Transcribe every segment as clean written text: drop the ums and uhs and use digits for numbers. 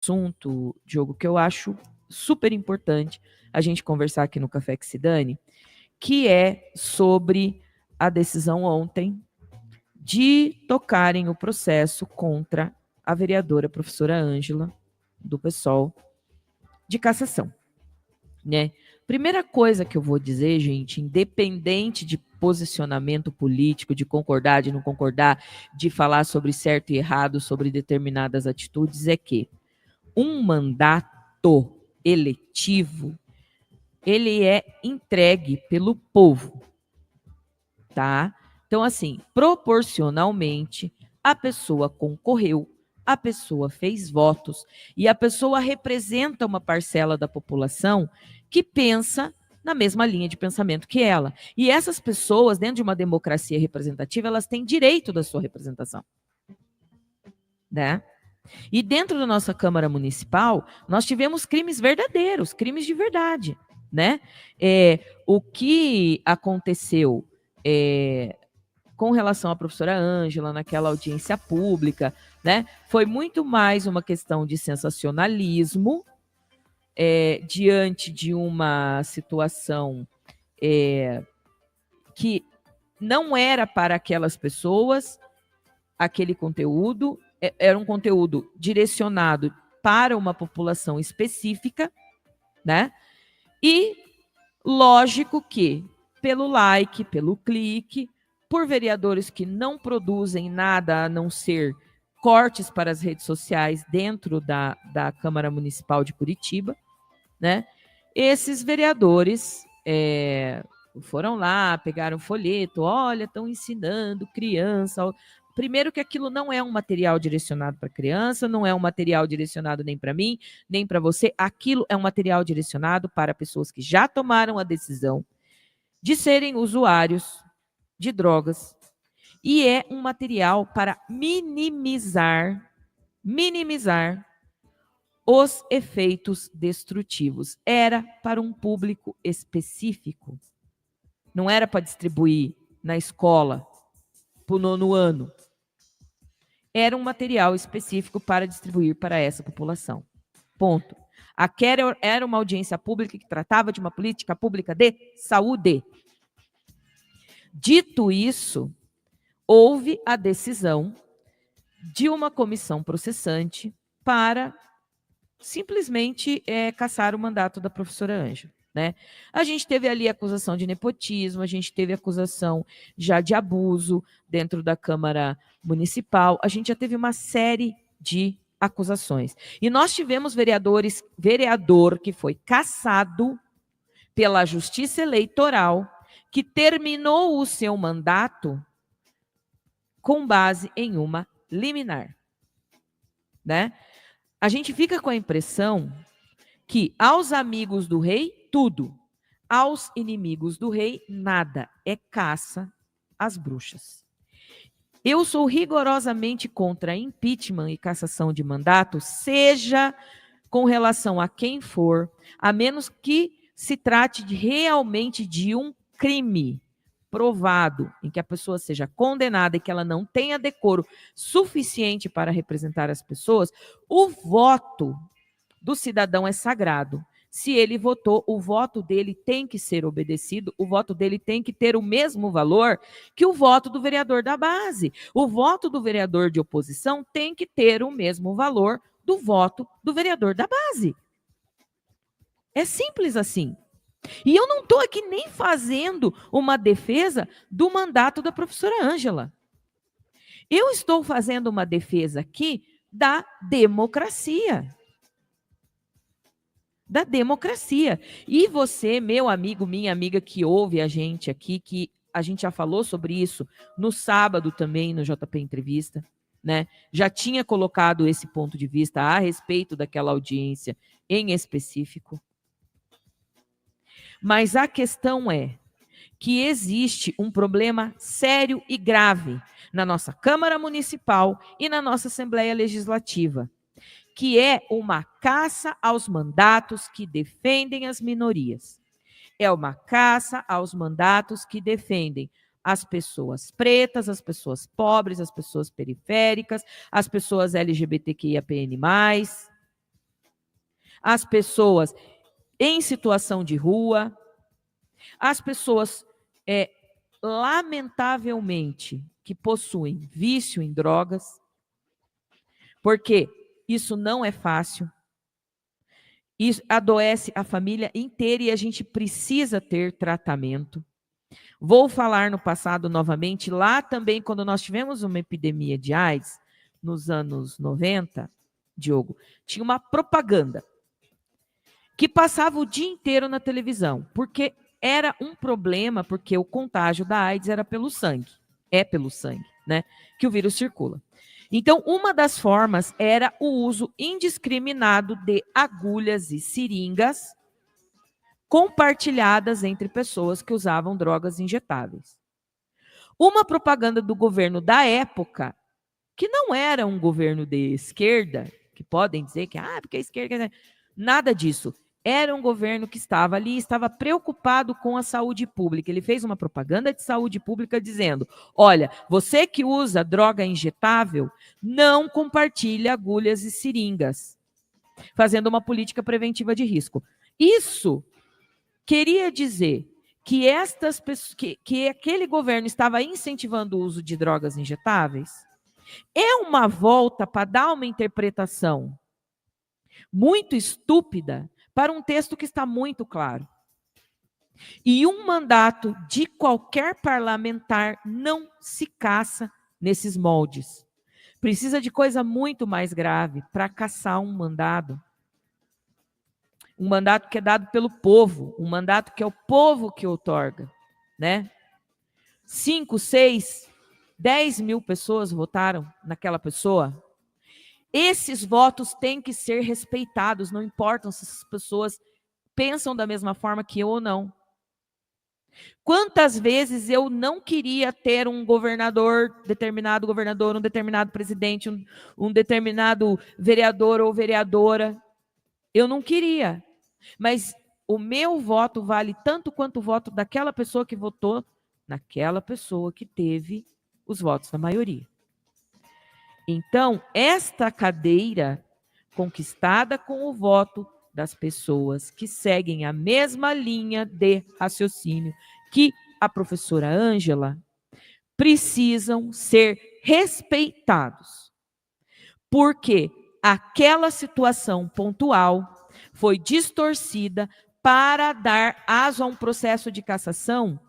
assunto, Diogo, que eu acho super importante a gente conversar aqui no Café que se Dane, que é sobre a decisão ontem de tocarem o processo contra a vereadora professora Ângela, do PSOL, de cassação, né? Primeira coisa que eu vou dizer, gente, independente de posicionamento político, de concordar, de não concordar, de falar sobre certo e errado, sobre determinadas atitudes, é que um mandato eletivo, ele é entregue pelo povo, tá? Então, assim, proporcionalmente, a pessoa concorreu, a pessoa fez votos e a pessoa representa uma parcela da população que pensa na mesma linha de pensamento que ela. E essas pessoas, dentro de uma democracia representativa, elas têm direito da sua representação, né? E dentro da nossa Câmara Municipal, nós tivemos crimes verdadeiros, crimes de verdade, né? O que aconteceu com relação à professora Ângela naquela audiência pública, né? Foi muito mais uma questão de sensacionalismo diante de uma situação que não era para aquelas pessoas, aquele conteúdo, era um conteúdo direcionado para uma população específica, né? E lógico que pelo like, pelo clique, por vereadores que não produzem nada a não ser cortes para as redes sociais dentro da Câmara Municipal de Curitiba, né? Esses vereadores foram lá, pegaram folheto, olha, estão ensinando criança. Primeiro que aquilo não é um material direcionado para criança, não é um material direcionado nem para mim, nem para você. Aquilo é um material direcionado para pessoas que já tomaram a decisão de serem usuários de drogas. E é um material para minimizar os efeitos destrutivos. Era para um público específico. Não era para distribuir na escola, para o 9º ano. Era um material específico para distribuir para essa população. Ponto. Aquela era uma audiência pública que tratava de uma política pública de saúde. Dito isso, houve a decisão de uma comissão processante para simplesmente cassar o mandato da professora Ângela, né? A gente teve ali acusação de nepotismo, a gente teve acusação já de abuso dentro da Câmara Municipal, a gente já teve uma série de acusações. E nós tivemos vereador que foi cassado pela Justiça Eleitoral, que terminou o seu mandato com base em uma liminar, né? A gente fica com a impressão que aos amigos do rei, tudo. Aos inimigos do rei, nada. É caça às bruxas. Eu sou rigorosamente contra impeachment e cassação de mandato, seja com relação a quem for, a menos que se trate realmente de um crime provado, em que a pessoa seja condenada e que ela não tenha decoro suficiente para representar as pessoas. O voto do cidadão é sagrado. Se ele votou, o voto dele tem que ser obedecido, o voto dele tem que ter o mesmo valor que o voto do vereador da base. O voto do vereador de oposição tem que ter o mesmo valor do voto do vereador da base. É simples assim. E eu não estou aqui nem fazendo uma defesa do mandato da professora Ângela. Eu estou fazendo uma defesa aqui da democracia. Da democracia. E você, meu amigo, minha amiga que ouve a gente aqui, que a gente já falou sobre isso no sábado também no JP Entrevista, né? Já tinha colocado esse ponto de vista a respeito daquela audiência em específico. Mas a questão é que existe um problema sério e grave na nossa Câmara Municipal e na nossa Assembleia Legislativa, que é uma caça aos mandatos que defendem as minorias. É uma caça aos mandatos que defendem as pessoas pretas, as pessoas pobres, as pessoas periféricas, as pessoas LGBTQIAPN+, as pessoas em situação de rua, as pessoas, lamentavelmente, que possuem vício em drogas, porque isso não é fácil, isso adoece a família inteira e a gente precisa ter tratamento. Vou falar no passado novamente, lá também, quando nós tivemos uma epidemia de AIDS, nos anos 90, Diogo, tinha uma propaganda que passava o dia inteiro na televisão, porque era um problema, porque o contágio da AIDS era pelo sangue, né, que o vírus circula. Então, uma das formas era o uso indiscriminado de agulhas e seringas compartilhadas entre pessoas que usavam drogas injetáveis. Uma propaganda do governo da época, que não era um governo de esquerda, que podem dizer que, porque a esquerda... Nada disso. Era um governo que estava ali, estava preocupado com a saúde pública. Ele fez uma propaganda de saúde pública dizendo, olha, você que usa droga injetável, não compartilhe agulhas e seringas, fazendo uma política preventiva de risco. Isso queria dizer que que aquele governo estava incentivando o uso de drogas injetáveis. É uma volta para dar uma interpretação muito estúpida para um texto que está muito claro. E um mandato de qualquer parlamentar não se caça nesses moldes. Precisa de coisa muito mais grave para caçar um mandato. Um mandato que é dado pelo povo, um mandato que é o povo que outorga, né? 5, 6, 10 mil pessoas votaram naquela pessoa. Esses votos têm que ser respeitados, não importam se essas pessoas pensam da mesma forma que eu ou não. Quantas vezes eu não queria ter um determinado governador, um determinado presidente, um determinado vereador ou vereadora. Eu não queria. Mas o meu voto vale tanto quanto o voto daquela pessoa que votou naquela pessoa que teve os votos da maioria. Então, esta cadeira conquistada com o voto das pessoas que seguem a mesma linha de raciocínio que a professora Ângela, precisam ser respeitados. Porque aquela situação pontual foi distorcida para dar aso a um processo de cassação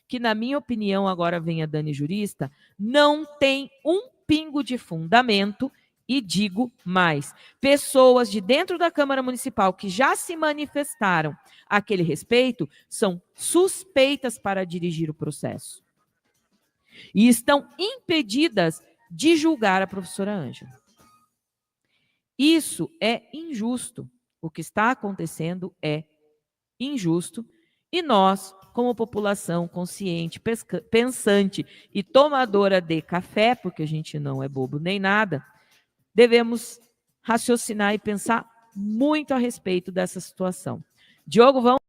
que, na minha opinião, agora vem a Dani jurista, não tem um pingo de fundamento. E digo mais, pessoas de dentro da Câmara Municipal que já se manifestaram àquele respeito são suspeitas para dirigir o processo. E estão impedidas de julgar a professora Ângela. Isso é injusto. O que está acontecendo é injusto. E nós, como população consciente, pensante e tomadora de café, porque a gente não é bobo nem nada, devemos raciocinar e pensar muito a respeito dessa situação. Diogo, vamos...